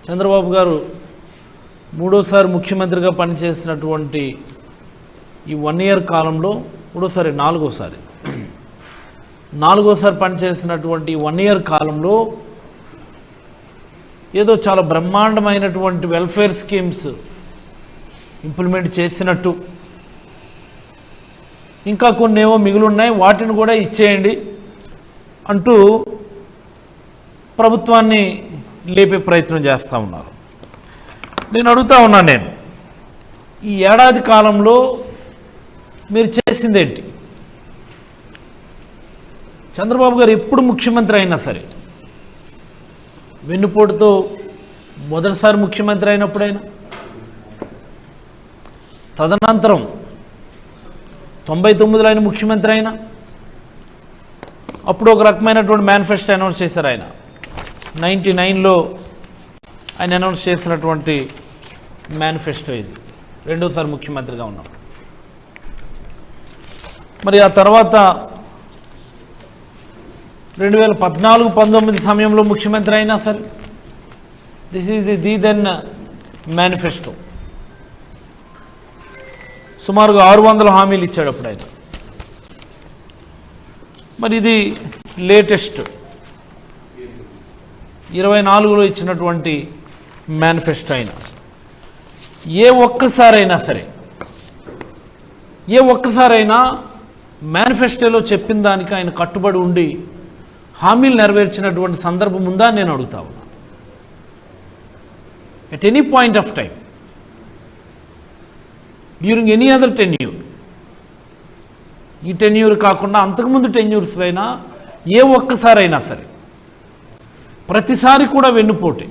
చంద్రబాబు గారు మూడోసారి ముఖ్యమంత్రిగా పనిచేసినటువంటి ఈ 1 ఇయర్ కాలంలో నాలుగోసారి పనిచేసినటువంటి 1 ఇయర్ కాలంలో ఏదో చాలా బ్రహ్మాండమైనటువంటి వెల్ఫేర్ స్కీమ్స్ ఇంప్లిమెంట్ చేసినట్టు, ఇంకా కొన్ని ఏవో మిగులున్నాయి వాటిని కూడా ఇచ్చేయండి అంటూ ప్రభుత్వాన్ని లేపే ప్రయత్నం చేస్తూ ఉన్నారు. నేను అడుగుతా ఉన్నాను, ఈ ఏడాది కాలంలో మీరు చేసిందేంటి? చంద్రబాబు గారు ఎప్పుడు ముఖ్యమంత్రి అయినా సరే, వెన్నుపోటుతో మొదటిసారి ముఖ్యమంత్రి అయినప్పుడైనా, తదనంతరం 99లో ఆయన ముఖ్యమంత్రి అయినా, అప్పుడు ఒక రకమైనటువంటి మేనిఫెస్టో అనౌన్స్ చేశారు. ఆయన 99లో ఆయన అనౌన్స్ చేసినటువంటి మేనిఫెస్టో ఇది, రెండోసారి ముఖ్యమంత్రిగా ఉన్నాం. మరి ఆ తర్వాత 2014-19 సమయంలో ముఖ్యమంత్రి అయినా సరే, this is the then manifesto. సుమారుగా 600 హామీలు ఇచ్చాడు అప్పుడు ఆయన. మరి ఇది లేటెస్ట్ 24లో ఇచ్చినటువంటి మేనిఫెస్టో అయినా, ఏ ఒక్కసారైనా మేనిఫెస్టోలో చెప్పిన దానికి ఆయన కట్టుబడి ఉండి హామీలు నెరవేర్చినటువంటి సందర్భం ఉందా నేను అడుగుతా ఉన్నా. At any point of time during any other tenure, ఈ టెన్యూర్ కాకుండా అంతకుముందు టెన్యూర్స్లో అయినా ఏ ఒక్కసారైనా సరే, ప్రతిసారి కూడా వెన్నుపోటే,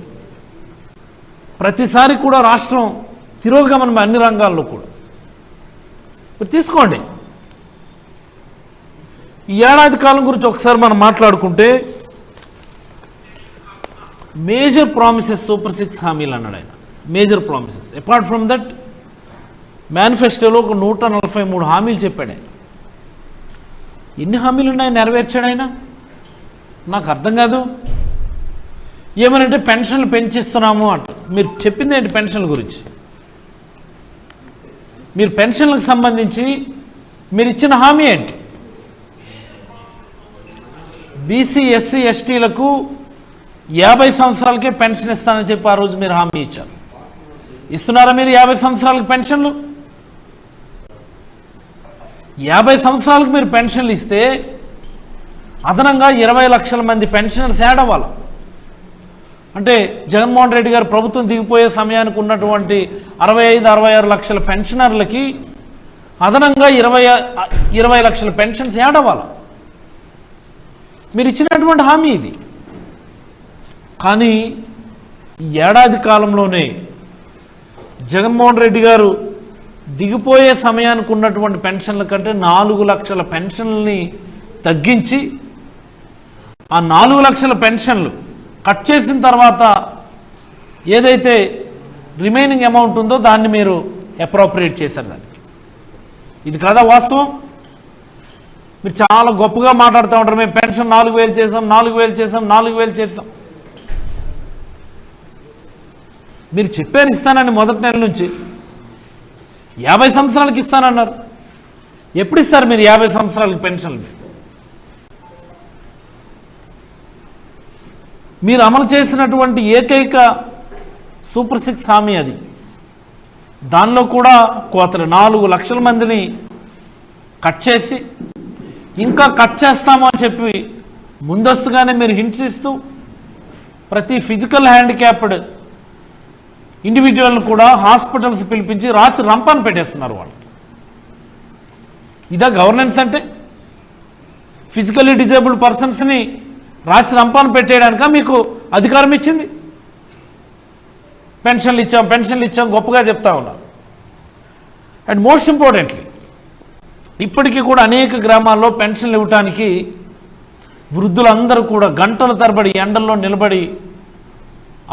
ప్రతిసారి కూడా రాష్ట్రం తిరోగమనం అన్ని రంగాల్లో కూడా. మీరు తీసుకోండి, ఈ ఏడాది కాలం గురించి ఒకసారి మనం మాట్లాడుకుంటే, మేజర్ ప్రామిసెస్ సూపర్ 6 హామీలు అన్నాడు ఆయన. Major promises. Apart from that మేనిఫెస్టోలో ఒక 143 హామీలు చెప్పాడు ఆయన. ఎన్ని హామీలు ఉన్నాయి నెరవేర్చాడు ఆయన? నాకు అర్థం కాదు. ఏమనంటే పెన్షన్లు పెంచిస్తున్నాము అంట. మీరు చెప్పింది ఏంటి పెన్షన్ల గురించి? మీరు పెన్షన్లకు సంబంధించి మీరు ఇచ్చిన హామీ ఏంటి? బీసీ, ఎస్సీ, ఎస్టీలకు 50 సంవత్సరాలకే పెన్షన్ ఇస్తానని చెప్పి ఆ రోజు మీరు హామీ ఇచ్చారు. ఇస్తున్నారా మీరు 50 సంవత్సరాలకు పెన్షన్లు? 50 సంవత్సరాలకు మీరు పెన్షన్లు ఇస్తే అదనంగా 20 లక్షల మంది పెన్షనర్స్ యాడ్ అవ్వాలి. అంటే జగన్మోహన్ రెడ్డి గారు ప్రభుత్వం దిగిపోయే సమయానికి ఉన్నటువంటి 65-66 లక్షల పెన్షనర్లకి అదనంగా 20 లక్షల పెన్షన్స్ యాడ్ అవ్వాలి. మీరు ఇచ్చినటువంటి హామీ ఇది. కానీ ఈ ఏడాది కాలంలోనే జగన్మోహన్ రెడ్డి గారు దిగిపోయే సమయానికి ఉన్నటువంటి పెన్షన్ల కంటే 4 లక్షల పెన్షన్లని తగ్గించి, ఆ 4 లక్షల పెన్షన్లు కట్ చేసిన తర్వాత ఏదైతే రిమైనింగ్ అమౌంట్ ఉందో దాన్ని మీరు అప్రోప్రియేట్ చేశారు దానికి. ఇది కదా వాస్తవం? మీరు చాలా గొప్పగా మాట్లాడుతూ ఉంటారు, మేము పెన్షన్ 4,000 చేసాం, 4,000 చేసాం, 4,000 చేసాం. మీరు చెప్పారు ఇస్తానని మొదటి నెల నుంచి. 50 సంవత్సరాలకి ఇస్తానన్నారు. ఎప్పుడు ఇస్తారు మీరు 50 సంవత్సరాలకి పెన్షన్లు? మీరు అమలు చేసినటువంటి ఏకైక సూపర్ 6 హామీ అది. దానిలో కూడా కోతలు 4 లక్షల మందిని కట్ చేసి, ఇంకా కట్ చేస్తామని చెప్పి ముందస్తుగానే మీరు హింట్స్ ఇస్తూ ప్రతి ఫిజికల్ హ్యాండిక్యాప్డ్ ఇండివిజువల్ని కూడా హాస్పిటల్స్ పిలిపించి రాచి రంపాన్ని పెట్టేస్తున్నారు వాళ్ళు. ఇదా గవర్నెన్స్ అంటే? ఫిజికల్లీ డిజేబుల్డ్ పర్సన్స్ని రాచి రంపాన్ని పెట్టేయడానిక మీకు అధికారం ఇచ్చింది? పెన్షన్లు ఇచ్చాం గొప్పగా చెప్తా ఉన్నారు. అండ్ మోస్ట్ ఇంపార్టెంట్లీ, ఇప్పటికీ కూడా అనేక గ్రామాల్లో పెన్షన్లు ఇవ్వటానికి వృద్ధులందరూ కూడా గంటల తరబడి ఎండల్లో నిలబడి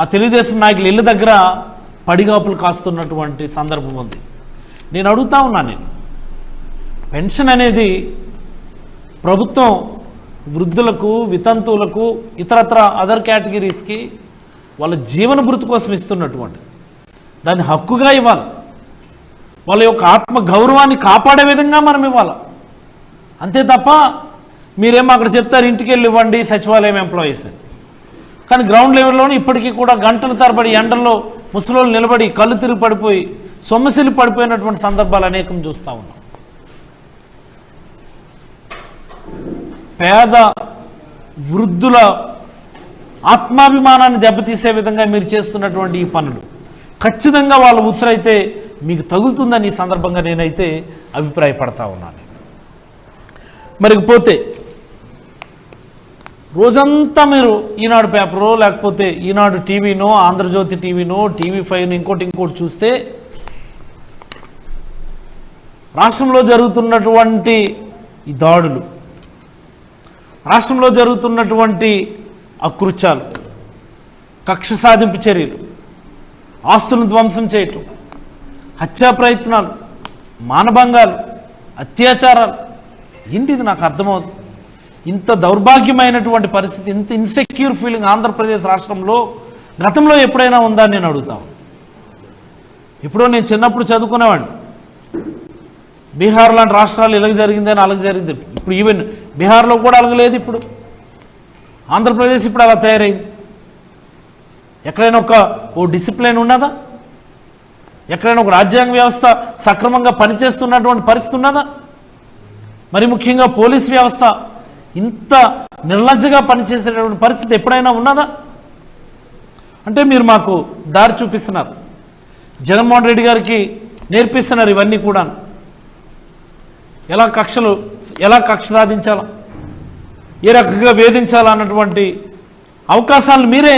ఆ తెలుగుదేశం నాయకుల ఇళ్ళ దగ్గర పడిగాపులు కాస్తున్నటువంటి సందర్భం ఉంది. నేను అడుగుతా ఉన్నాను, పెన్షన్ అనేది ప్రభుత్వం వృద్ధులకు, వితంతువులకు, ఇతరత్ర అదర్ కేటగిరీస్కి వాళ్ళ జీవన భృతి కోసం ఇస్తున్నటువంటి దాన్ని హక్కుగా ఇవ్వాలి. వాళ్ళ యొక్క ఆత్మ గౌరవాన్ని కాపాడే విధంగా మనం ఇవ్వాలి. అంతే తప్ప మీరేమో అక్కడ చెప్తారు ఇంటికి వెళ్ళి ఇవ్వండి సచివాలయం ఎంప్లాయీస్ అని. కానీ గ్రౌండ్ లెవెల్లోనే ఇప్పటికీ కూడా గంటల తరబడి ఎండల్లో ముసలోళ్ళు నిలబడి కళ్ళు తిరిగి పడిపోయి సొమ్మసిల్లి పడిపోయినటువంటి సందర్భాలు అనేకం చూస్తూ ఉన్నాం. పేద వృద్ధుల ఆత్మాభిమానాన్ని దెబ్బతీసే విధంగా మీరు చేస్తున్నటువంటి ఈ పనులు ఖచ్చితంగా వాళ్ళ ఉసురైతే మీకు తగులుతుందని ఈ సందర్భంగా నేనైతే అభిప్రాయపడతా ఉన్నాను. మరిపోతే రోజంతా మీరు ఈనాడు పేపరో లేకపోతే ఈనాడు టీవీనో ఆంధ్రజ్యోతి టీవీనో TV5 ఇంకోటి చూస్తే రాష్ట్రంలో జరుగుతున్నటువంటి ఈ దాడులు, రాష్ట్రంలో జరుగుతున్నటువంటి అకృత్యాలు, కక్ష సాధింపు చర్యలు, ఆస్తులను ధ్వంసం చేయటం, హత్యా ప్రయత్నాలు, మానభంగాలు, అత్యాచారాలు, ఏంటిది నాకు అర్థమవుతుంది. ఇంత దౌర్భాగ్యమైనటువంటి పరిస్థితి, ఇంత ఇన్సెక్యూర్ ఫీలింగ్ ఆంధ్రప్రదేశ్ రాష్ట్రంలో గతంలో ఎప్పుడైనా ఉందా అని నేను అడుగుతాను. ఎప్పుడో నేను చిన్నప్పుడు చదువుకునేవాడిని, బీహార్ లాంటి రాష్ట్రాలు ఇలాగ జరిగిందని అలాగ జరిగింది. ఇప్పుడు ఈవెన్ బీహార్లో కూడా అలాగలేదు. ఇప్పుడు ఆంధ్రప్రదేశ్ ఇప్పుడు అలా తయారైంది. ఎక్కడైనా ఓ డిసిప్లిన్ ఉన్నదా? ఎక్కడైనా ఒక రాజ్యాంగ వ్యవస్థ సక్రమంగా పనిచేస్తున్నటువంటి పరిస్థితి ఉన్నదా? మరి ముఖ్యంగా పోలీస్ వ్యవస్థ ఇంత నిర్లజ్జగా పనిచేసేటటువంటి పరిస్థితి ఎప్పుడైనా ఉన్నదా? అంటే మీరు మాకు దారి చూపిస్తున్నారు, జగన్మోహన్ రెడ్డి గారికి నేర్పిస్తున్నారు ఇవన్నీ కూడా. ఎలా కక్ష సాధించాలా, ఏ రకంగా వేధించాలా అన్నటువంటి అవకాశాలను మీరే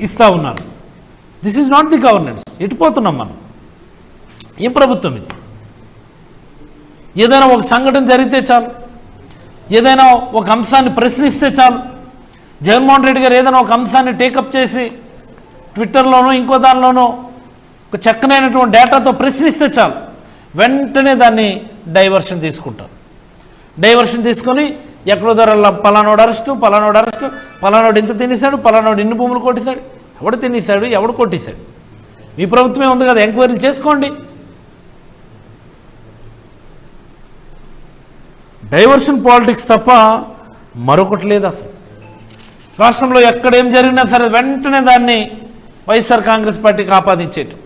ఇస్తూ ఉన్నారు. This is not the governance. ఎటుపోతున్నాం మనం? ఏం ప్రభుత్వం ఇది? ఏదైనా ఒక సంఘటన జరిగితే చాలు, ఏదైనా ఒక అంశాన్ని ప్రశ్నిస్తే చాలు, జగన్మోహన్ రెడ్డి గారు ఏదైనా ఒక అంశాన్ని టేకప్ చేసి ట్విట్టర్లోనో ఇంకో దానిలోనో ఒక చక్కనైనటువంటి డేటాతో ప్రశ్నిస్తే చాలు, వెంటనే దాన్ని డైవర్షన్ తీసుకుంటారు. డైవర్షన్ తీసుకొని ఎక్కడో ధరల పలానోడు అరెస్టు, పలానోడు ఇంత తినేశాడు, పలానోడు ఇన్ని భూములు కొట్టేశాడు, ఎవడు తినేశాడు, ఎవడు కొట్టేశాడు. మీ ప్రభుత్వమే ఉంది కదా, ఎంక్వైరీలు చేసుకోండి. డైవర్షన్ పాలిటిక్స్ తప్ప మరొకటి లేదు అసలు. రాష్ట్రంలో ఎక్కడేం జరిగినా సరే వెంటనే దాన్ని వైఎస్ఆర్ కాంగ్రెస్ పార్టీకి ఆపాదించేటు.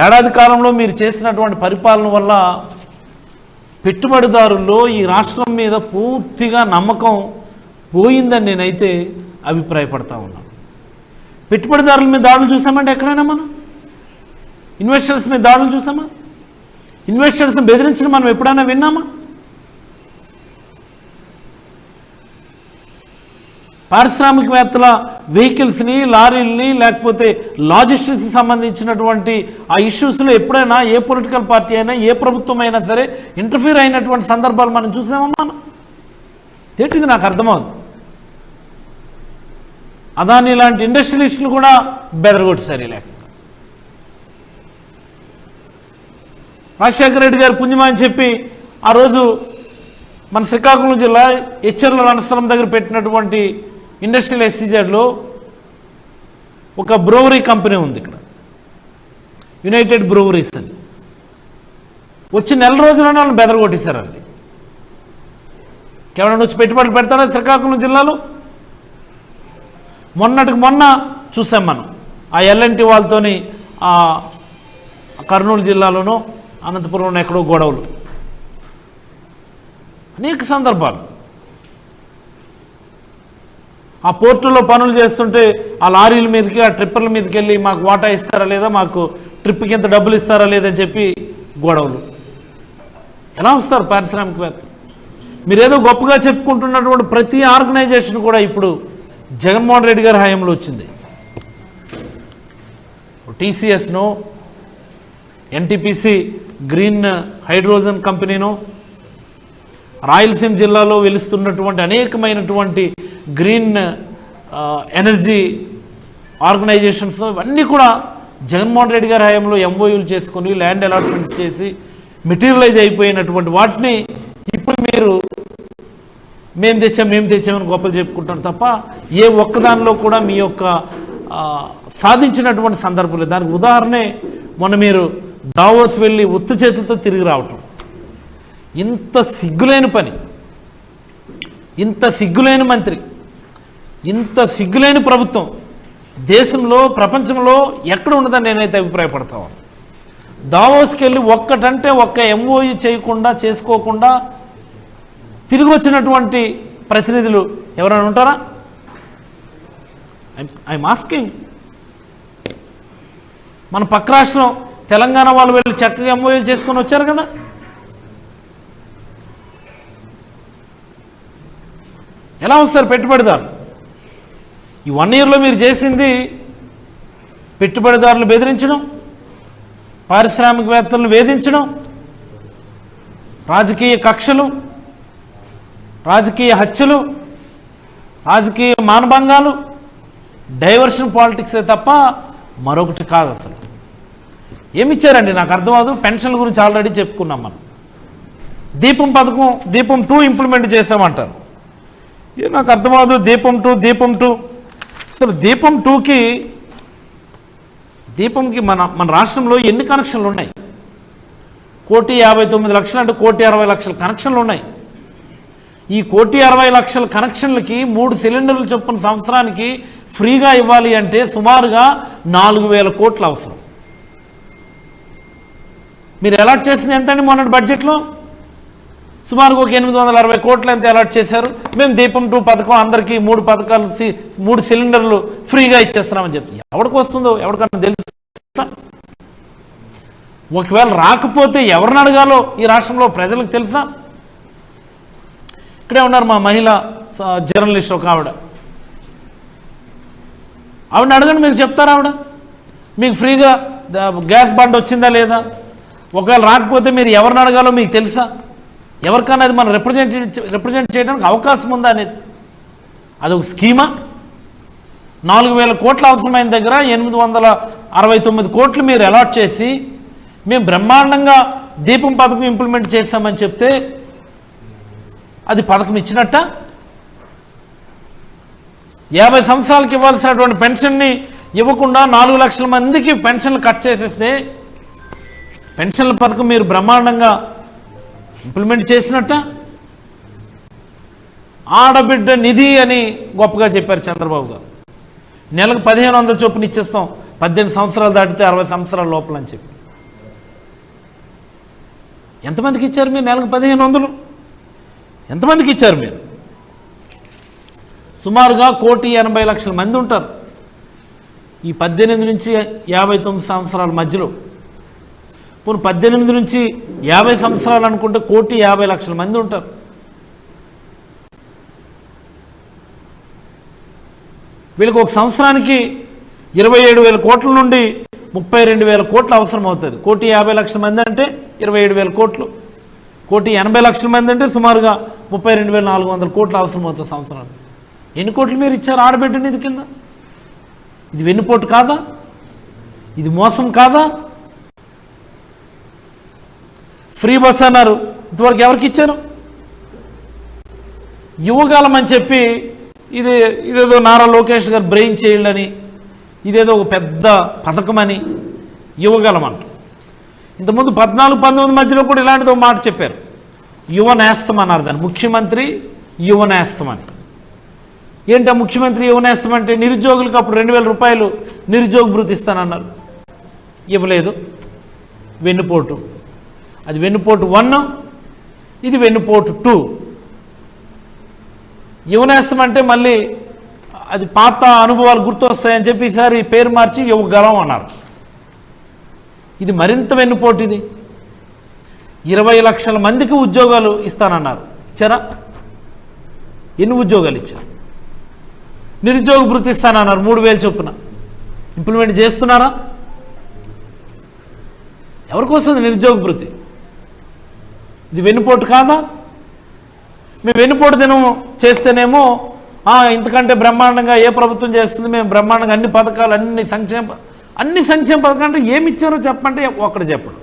ఏడాది కాలంలో మీరు చేసినటువంటి పరిపాలన వల్ల పెట్టుబడిదారుల్లో ఈ రాష్ట్రం మీద పూర్తిగా నమ్మకం పోయిందని నేనైతే అభిప్రాయపడతా ఉన్నాను. పెట్టుబడిదారుల మీద దాడులు చూసామంటే ఎక్కడైనా మనం ఇన్వెస్టర్స్ మీద దాడులు చూసామా? ఇన్వెస్టర్స్ని బెదిరించిన మనం ఎప్పుడైనా విన్నామా? పారిశ్రామికవేత్తల వెహికల్స్ని, లారీలని, లేకపోతే లాజిస్టిక్స్కి సంబంధించినటువంటి ఆ ఇష్యూస్లో ఎప్పుడైనా ఏ పొలిటికల్ పార్టీ అయినా ఏ ప్రభుత్వం అయినా సరే ఇంటర్ఫీర్ అయినటువంటి సందర్భాలు మనం చూసామా? మనం ఏంటిది నాకు అర్థమవుతుంది. అదాని లాంటి ఇండస్ట్రియలిస్టులు కూడా బెదరగొట్టేశారు. లేక రాజశేఖర రెడ్డి గారు పుణ్యమా అని చెప్పి ఆ రోజు మన శ్రీకాకుళం జిల్లా హెచ్చర్ల రణస్థలం దగ్గర పెట్టినటువంటి ఇండస్ట్రియల్ ఎస్సీజెడ్లో ఒక బ్రూవరీ కంపెనీ ఉంది ఇక్కడ, యునైటెడ్ బ్రూవరీస్ అని. వచ్చి నెల రోజుల్లోనే వాళ్ళని బెదరగొట్టేశారండి. కేవలం వచ్చి పెట్టుబడులు పెడతారా శ్రీకాకుళం జిల్లాలో? మొన్నటికి మొన్న చూసాం మనం ఆ ఎల్ఎన్టీ వాళ్ళతోని కర్నూలు జిల్లాలోనూ అనంతపురంలో ఎక్కడో గొడవలు, అనేక సందర్భాలు. ఆ పోర్టులో పనులు చేస్తుంటే ఆ లారీల మీదకి, ఆ ట్రిప్పర్ల మీదకి వెళ్ళి మాకు వాటా ఇస్తారా లేదా, మాకు ట్రిప్కి ఎంత డబ్బులు ఇస్తారా లేదని చెప్పి గొడవలు. ఎలా వస్తారు పారిశ్రామికవేత్తలు? మీరేదో గొప్పగా చెప్పుకుంటున్నటువంటి ప్రతి ఆర్గనైజేషన్ కూడా ఇప్పుడు జగన్మోహన్ రెడ్డి గారి హయాంలో వచ్చింది. టీసీఎస్ను, ఎన్టీపీసీ గ్రీన్ హైడ్రోజన్ కంపెనీను, రాయలసీమ జిల్లాలో వెలుస్తున్నటువంటి అనేకమైనటువంటి గ్రీన్ ఎనర్జీ ఆర్గనైజేషన్స్ ఇవన్నీ కూడా జగన్మోహన్ రెడ్డి గారి హయాంలో ఎంఓయూలు చేసుకొని ల్యాండ్ అలాట్మెంట్ చేసి మెటీరియలైజ్ అయిపోయినటువంటి వాటిని ఇప్పుడు మేము తెచ్చామని గొప్పలు చెప్పుకుంటారు తప్ప ఏ ఒక్కదానిలో కూడా మీ యొక్క సాధించినటువంటి సందర్భం లేదు. దానికి ఉదాహరణే మొన్న మీరు దావోస్ వెళ్ళి ఉత్త చేతులతో తిరిగి రావటం. ఇంత సిగ్గులేని పని, ఇంత సిగ్గులేని మంత్రి, ఇంత సిగ్గులేని ప్రభుత్వం దేశంలో ప్రపంచంలో ఎక్కడ ఉండదని నేనైతే అభిప్రాయపడతాను. దావోస్కి వెళ్ళి ఒక్కటంటే ఒక్క ఎంఓయూ చేయకుండా చేసుకోకుండా తిరిగి వచ్చినటువంటి ప్రతినిధులు ఎవరైనా ఉంటారా? I'm asking. మన పక్క రాష్ట్రం తెలంగాణ వాళ్ళు వెళ్ళి చక్కగా ఎంఓయూలు చేసుకొని వచ్చారు కదా. ఎలా వస్తారు పెట్టుబడిదారులు? ఈ 1 yearలో మీరు చేసింది పెట్టుబడిదారులు బెదిరించడం, పారిశ్రామికవేత్తలను వేధించడం, రాజకీయ కక్షలు, రాజకీయ హత్యలు, రాజకీయ మానభంగాలు, డైవర్షన్ పాలిటిక్సే తప్ప మరొకటి కాదు. అసలు ఏమిచ్చారండి నాకు అర్థం కాదు. పెన్షన్ల గురించి ఆల్రెడీ చెప్పుకున్నాం మనం. దీపం పథకం దీపం 2 ఇంప్లిమెంట్ చేసామంటారు. నాకు అర్థం కాదు. దీపం 2 అసలు దీపంకి మన రాష్ట్రంలో ఎన్ని కనెక్షన్లు ఉన్నాయి? 1,59,00,000 అంటే 1,60,00,000 కనెక్షన్లు ఉన్నాయి. ఈ 1,60,00,000 కనెక్షన్లకి 3 సిలిండర్లు చొప్పున సంవత్సరానికి ఫ్రీగా ఇవ్వాలి అంటే సుమారుగా 4,000 కోట్లు అవసరం. మీరు అలాట్ చేసింది ఎంతండి మొన్నటి బడ్జెట్లో? సుమారుగా ఒక 860 కోట్లు ఎంత అలాట్ చేశారు. మేము దీపం 2 పథకం అందరికీ 3 పథకాలు 3 సిలిండర్లు ఫ్రీగా ఇచ్చేస్తున్నామని చెప్తే ఎవరికి వస్తుందో ఎవరికన్నా తెలుసా? ఒకవేళ రాకపోతే ఎవరిని అడగాలో ఈ రాష్ట్రంలో ప్రజలకు తెలుసా? ఇక్కడే ఉన్నారు మా మహిళా జర్నలిస్ట్ ఒక ఆవిడని అడగండి, మీకు చెప్తారా ఆవిడ? మీకు ఫ్రీగా గ్యాస్ బండ్ వచ్చిందా లేదా? ఒకవేళ రాకపోతే మీరు ఎవరిని అడగాలో మీకు తెలుసా? ఎవరికన్నా అది మనం రిప్రజెంట్ చేయడానికి అవకాశం ఉందా అనేది? అది ఒక స్కీమా? 4,000 కోట్లు అవసరమైన దగ్గర 869 కోట్లు మీరు అలాట్ చేసి మేము బ్రహ్మాండంగా దీపం పథకం ఇంప్లిమెంట్ చేస్తామని చెప్తే అది పథకం ఇచ్చినట్ట? 50 సంవత్సరాలకి ఇవ్వాల్సినటువంటి పెన్షన్ని ఇవ్వకుండా 4 లక్షల మందికి పెన్షన్లు కట్ చేసేస్తే పెన్షన్ల పథకం మీరు బ్రహ్మాండంగా ఇంప్లిమెంట్ చేసినట్ట? ఆడబిడ్డ నిధి అని గొప్పగా చెప్పారు చంద్రబాబు గారు. నెలకు 1,500 చొప్పున ఇచ్చేస్తాం 18 సంవత్సరాలు దాటితే 60 సంవత్సరాల లోపల అని చెప్పి. ఎంతమందికి ఇచ్చారు మీరు నెలకు 1,500? ఎంతమందికి ఇచ్చారు మీరు? సుమారుగా 1,80,00,000 మంది ఉంటారు ఈ 18 నుంచి 59 సంవత్సరాల మధ్యలో. పోనీ 18 నుంచి 50 సంవత్సరాలు అనుకుంటే 1,50,00,000 మంది ఉంటారు. వీళ్ళకి ఒక సంవత్సరానికి 27,000 కోట్ల నుండి 32,000 కోట్లు అవసరం అవుతుంది. 1,50,00,000 మంది అంటే 27,000 కోట్లు, 1,80,00,000 మంది అంటే సుమారుగా 32,400 కోట్లు అవసరం అవుతుంది సంవత్సరానికి. ఎన్ని కోట్లు మీరు ఇచ్చారు ఆడబిడ్డ నిధి కింద? ఇది వెన్నుపోటు కాదా? ఇది మోసం కాదా? ఫ్రీ బస్ అన్నారు, ఇంతవరకు ఎవరికి ఇచ్చారు? యువగాలం అని చెప్పి ఇదేదో నారా లోకేష్ గారు బ్రెయిన్ చైల్డ్ అని, ఇదేదో ఒక పెద్ద పథకమని యువగలం అంట. ఇంతకుముందు 14-19 మధ్యలో కూడా ఇలాంటిది ఒక మాట చెప్పారు, యువ నేస్తం అన్నారు దాన్ని. ముఖ్యమంత్రి యువ నేస్తం అని. ఏంటో ముఖ్యమంత్రి యువ నేస్తం అంటే నిరుద్యోగులకు అప్పుడు 2,000 రూపాయలు నిరుద్యోగ భృతి ఇస్తానన్నారు, ఇవ్వలేదు. వెన్నుపోటు. అది వెన్నుపోటు 1, ఇది వెన్నుపోటు 2. యువనేస్తం అంటే మళ్ళీ అది పాత అనుభవాలు గుర్తొస్తాయని చెప్పి ఈసారి పేరు మార్చి యువగలం అన్నారు. ఇది మరింత వెన్నుపోటు. ఇది 20 లక్షల మందికి ఉద్యోగాలు ఇస్తానన్నారు, ఇచ్చారా? ఎన్ని ఉద్యోగాలు ఇచ్చారు? నిరుద్యోగ భృతి ఇస్తానన్నారు 3,000 చొప్పున, ఇంప్లిమెంట్ చేస్తున్నారా? ఎవరికి వస్తుంది నిరుద్యోగ భృతి? ఇది వెన్నుపోటు కాదా? మేము వెన్నుపోటు దినం చేస్తేనేమో ఇంతకంటే బ్రహ్మాండంగా ఏ ప్రభుత్వం చేస్తుంది, మేము బ్రహ్మాండంగా అన్ని పథకాలు అన్ని సంక్షేమ పథకాలు అంటే ఏమి ఇచ్చారో చెప్పంటే ఒక్కడు చెప్పడు.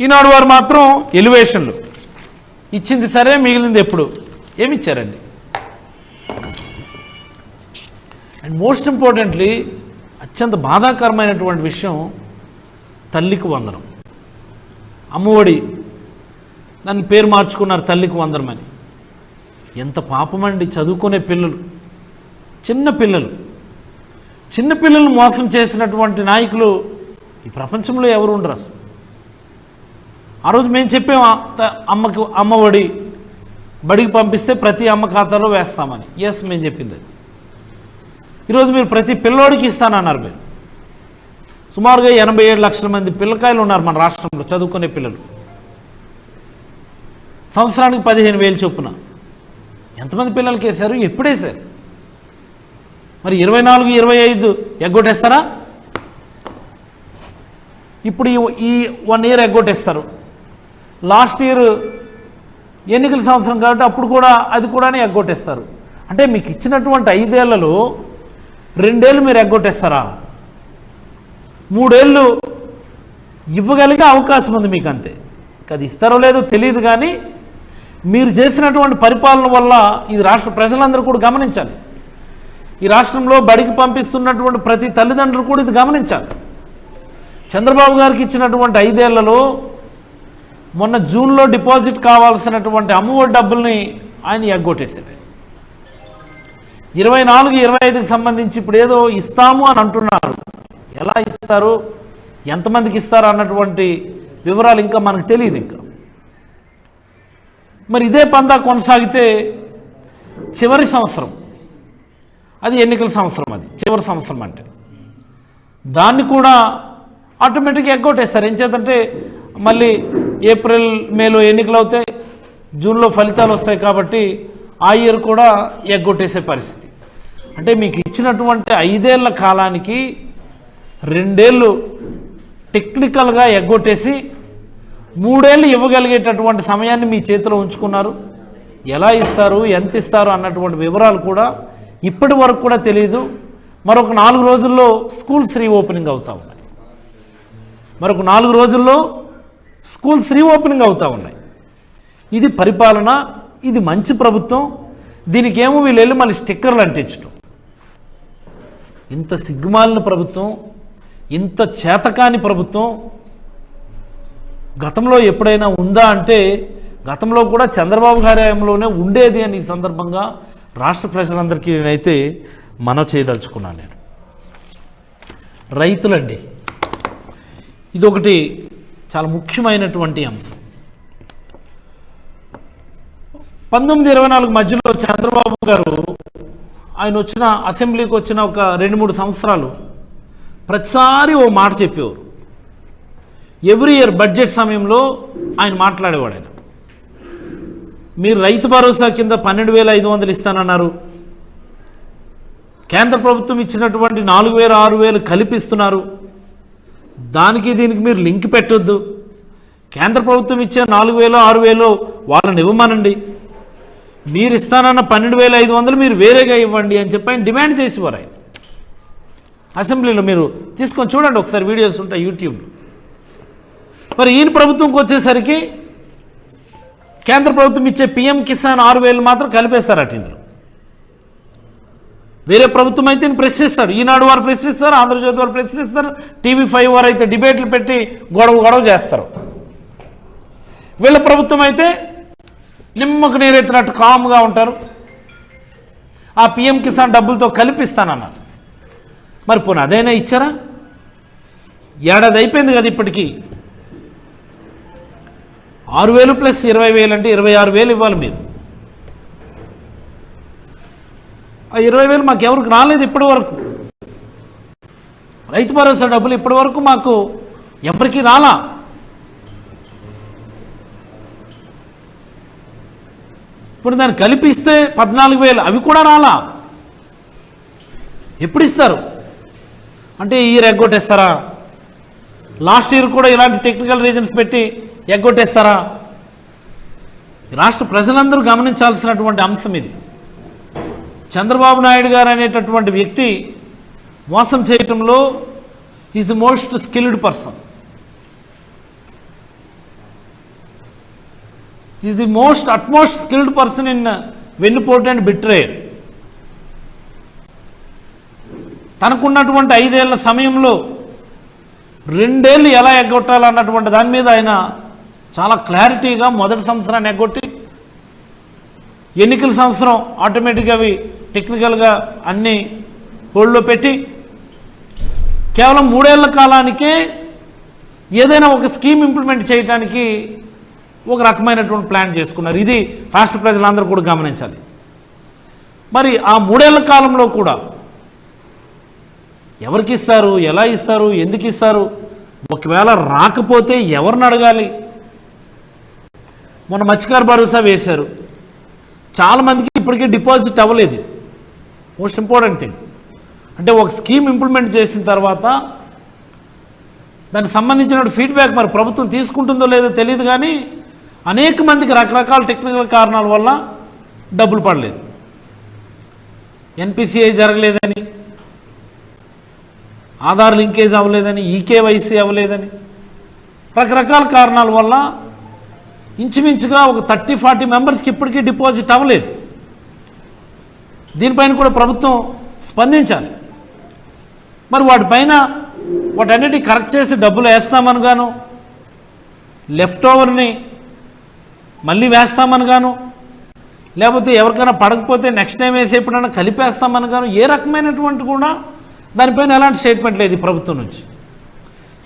ఈనాడు వారు మాత్రం ఎలివేషన్లు, ఇచ్చింది సరే, మిగిలింది ఎప్పుడు? ఏమి ఇచ్చారండి? అండ్ మోస్ట్ ఇంపార్టెంట్లీ అత్యంత బాధాకరమైనటువంటి విషయం తల్లికి వందనం. అమ్మఒడి దాన్ని పేరు మార్చుకున్నారు తల్లికి వందనం అని. ఎంత పాపమండి! చదువుకునే పిల్లలు, చిన్న పిల్లలు మోసం చేసినటువంటి నాయకులు ఈ ప్రపంచంలో ఎవరు ఉండరు అసలు. ఆ రోజు మేము చెప్పాము అమ్మఒడి బడికి పంపిస్తే ప్రతి అమ్మ ఖాతాలో వేస్తామని. ఎస్, మేము చెప్పింది అది. ఈరోజు మీరు ప్రతి పిల్లోడికి ఇస్తానన్నారు. మీరు సుమారుగా 87 లక్షల మంది పిల్లకాయలు ఉన్నారు మన రాష్ట్రంలో చదువుకునే పిల్లలు. సంవత్సరానికి 15,000 చొప్పున. ఎంతమంది పిల్లలకి వేశారు? ఎప్పుడేశారు? మరి 24, 25 ఎగ్గొట్టేస్తారా? ఇప్పుడు ఈ 1 ఇయర్ ఎగ్గొట్టేస్తారు. లాస్ట్ ఇయర్ ఎన్నికల సంవత్సరం కాబట్టి అప్పుడు కూడా అది కూడా ఎగ్గొట్టేస్తారు. అంటే మీకు ఇచ్చినటువంటి 5 ఏళ్లలో 2 ఏళ్ళు మీరు ఎగ్గొట్టేస్తారా? 3 ఏళ్ళు ఇవ్వగలిగే అవకాశం ఉంది మీకు, అంతే. అది ఇస్తారో లేదో తెలియదు, కానీ మీరు చేసినటువంటి పరిపాలన వల్ల ఇది రాష్ట్ర ప్రజలందరూ కూడా గమనించాలి. ఈ రాష్ట్రంలో బడికి పంపిస్తున్నటువంటి ప్రతి తల్లిదండ్రులు కూడా ఇది గమనించాలి. చంద్రబాబు గారికి ఇచ్చినటువంటి 5 ఏళ్లలో మొన్న జూన్లో డిపాజిట్ కావాల్సినటువంటి అమ్మఒడి డబ్బుల్ని ఆయన ఎగ్గొట్టేశారు. 24, 25కి సంబంధించి ఇప్పుడు ఏదో ఇస్తాము అని అంటున్నారు. ఎలా ఇస్తారు, ఎంతమందికి ఇస్తారు అన్నటువంటి వివరాలు ఇంకా మనకు తెలియదు. ఇంకా మరి ఇదే పందా కొనసాగితే చివరి సంవత్సరం, అది ఎన్నికల సంవత్సరం, అది చివరి సంవత్సరం అంటే దాన్ని కూడా ఆటోమేటిక్గా ఎగ్గొట్టేస్తారు. ఏం చేతంటే మళ్ళీ ఏప్రిల్, మేలో ఎన్నికలు అవుతాయి, జూన్లో ఫలితాలు వస్తాయి. కాబట్టి ఆ ఇయర్ కూడా ఎగ్గొట్టేసే పరిస్థితి. అంటే మీకు ఇచ్చినటువంటి 5 ఏళ్ల కాలానికి 2 ఏళ్ళు టెక్నికల్గా ఎగ్గొట్టేసి 3 ఏళ్ళు ఇవ్వగలిగేటటువంటి సమయాన్ని మీ చేతిలో ఉంచుకున్నారు. ఎలా ఇస్తారు, ఎంత ఇస్తారు అన్నటువంటి వివరాలు కూడా ఇప్పటి వరకు కూడా తెలియదు. మరొక 4 రోజుల్లో స్కూల్స్ రీఓపెనింగ్ అవుతూ ఉన్నాయి. మరొక 4 రోజుల్లో స్కూల్స్ రీఓపెనింగ్ అవుతూ ఉన్నాయి. ఇది పరిపాలన, ఇది మంచి ప్రభుత్వం. దీనికి ఏమో వీళ్ళు వెళ్ళి మళ్ళీ స్టిక్కర్లు అంటించడం. ఇంత సిగ్గుమాలిన ప్రభుత్వం, ఇంత చేతకాని ప్రభుత్వం గతంలో ఎప్పుడైనా ఉందా అంటే గతంలో కూడా చంద్రబాబు గారి హయాంలోనే ఉండేది అని ఈ సందర్భంగా రాష్ట్ర ప్రజలందరికీ నేనైతే మనవి చేయదలుచుకున్నాను. నేను రైతులండి, ఇదొకటి చాలా ముఖ్యమైనటువంటి అంశం. 1924 మధ్యలో చంద్రబాబు గారు ఆయన వచ్చిన అసెంబ్లీకి వచ్చిన ఒక 2-3 సంవత్సరాలు ప్రతిసారి ఓ మాట చెప్పేవారు. ఎవ్రీ ఇయర్ బడ్జెట్ సమయంలో ఆయన మాట్లాడేవాడు. ఆయన మీరు రైతు భరోసా కింద 12,500 ఇస్తానన్నారు, కేంద్ర ప్రభుత్వం ఇచ్చినటువంటి 4,000, 6,000 కల్పిస్తున్నారు, దానికి దీనికి మీరు లింక్ పెట్టొద్దు, కేంద్ర ప్రభుత్వం ఇచ్చే 4,000, 6,000 వాళ్ళని ఇవ్వమనండి, మీరు ఇస్తానన్న 12,500 మీరు వేరేగా ఇవ్వండి అని చెప్పి ఆయన డిమాండ్ చేసేవారు. ఆయన అసెంబ్లీలో మీరు తీసుకొని చూడండి, ఒకసారి వీడియోస్ ఉంటాయి యూట్యూబ్లో. మరి ఈయన ప్రభుత్వంకి వచ్చేసరికి కేంద్ర ప్రభుత్వం ఇచ్చే PM కిసాన్ 6,000 మాత్రం కలిపేస్తారట ఇందులో. వేరే ప్రభుత్వం అయితే ప్రశ్నిస్తారు, ఈనాడు వారు ప్రశ్నిస్తారు, ఆంధ్రజ్యోతి వారు ప్రశ్నిస్తారు, TV5 వారు అయితే డిబేట్లు పెట్టి గొడవ చేస్తారు. వీళ్ళ ప్రభుత్వం అయితే నిమ్మకు నీరెత్తినట్టు కామ్గా ఉంటారు. ఆ PM కిసాన్ డబ్బులతో కలిపిస్తానన్నారు. మరి పోనీ అదైనా ఇచ్చారా? ఏడాది అయిపోయింది కదా ఇప్పటికీ. 6,000 ప్లస్ 20,000 అంటే 26,000 ఇవ్వాలి మీరు. ఆ 20,000 మాకు ఎవరికి రాలేదు ఇప్పటి వరకు. రైతు భరోసా డబ్బులు ఇప్పటి వరకు మాకు ఎవరికి రాలా. ఇప్పుడు దాన్ని కలిపిస్తే 14,000, అవి కూడా రాలా. ఎప్పుడు ఇస్తారు అంటే ఈ ఇయర్ ఎగ్గొట్టేస్తారా? లాస్ట్ ఇయర్ కూడా ఇలాంటి టెక్నికల్ రీజన్స్ పెట్టి ఎగ్గొట్టేస్తారా? రాష్ట్ర ప్రజలందరూ గమనించాల్సినటువంటి అంశం ఇది. చంద్రబాబు నాయుడు గారు అనేటటువంటి వ్యక్తి మోసం చేయటంలో is the most skilled person. Is the utmost skilled person in వెన్నుపోటు అండ్ బిట్రేయల్. తనకున్నటువంటి 5 ఏళ్ల సమయంలో 2 ఏళ్ళు ఎలా ఎగ్గొట్టాలన్నటువంటి దాని మీద ఆయన చాలా క్లారిటీగా మొదటి సంవత్సరాన్ని ఎగ్గొట్టి, ఎన్నికల సంవత్సరం ఆటోమేటిక్గా అవి టెక్నికల్గా అన్నీ హోల్డ్లో పెట్టి కేవలం 3 ఏళ్ల కాలానికే ఏదైనా ఒక స్కీమ్ ఇంప్లిమెంట్ చేయడానికి ఒక రకమైనటువంటి ప్లాన్ చేసుకున్నారు. ఇది రాష్ట్ర ప్రజలందరూ కూడా గమనించాలి. మరి ఆ 3 ఏళ్ల కాలంలో కూడా ఎవరికి ఇస్తారు, ఎలా ఇస్తారు, ఎందుకు ఇస్తారు, ఒకవేళ రాకపోతే ఎవరిని అడగాలి? మొన్న మత్స్యకార భరోసా వేశారు, చాలామందికి ఇప్పటికీ డిపాజిట్ అవ్వలేదు. ఇది మోస్ట్ ఇంపార్టెంట్ థింగ్. అంటే ఒక స్కీమ్ ఇంప్లిమెంట్ చేసిన తర్వాత దానికి సంబంధించిన ఫీడ్బ్యాక్ మరి ప్రభుత్వం తీసుకుంటుందో లేదో తెలియదు, కానీ అనేక మందికి రకరకాల టెక్నికల్ కారణాల వల్ల డబ్బులు పడలేదు. ఎన్పిసిఐ జరగలేదని, ఆధార్ లింకేజ్ అవ్వలేదని, ఈకేవైసీ అవ్వలేదని, రకరకాల కారణాల వల్ల ఇంచుమించుగా ఒక 30-40 మెంబర్స్కి ఇప్పటికీ డిపాజిట్ అవ్వలేదు. దీనిపైన కూడా ప్రభుత్వం స్పందించాలి. మరి వాటన్నిటి కరెక్ట్ చేసి డబ్బులు వేస్తామని గాను, లెఫ్ట్ ఓవర్ని మళ్ళీ వేస్తామని గాను, లేకపోతే ఎవరికైనా పడకపోతే నెక్స్ట్ టైం వేసి ఎప్పుడైనా కలిపేస్తామని గాను, ఏ రకమైనటువంటి కూడా దానిపైన ఎలాంటి స్టేట్మెంట్ లేదు ఈ ప్రభుత్వం నుంచి.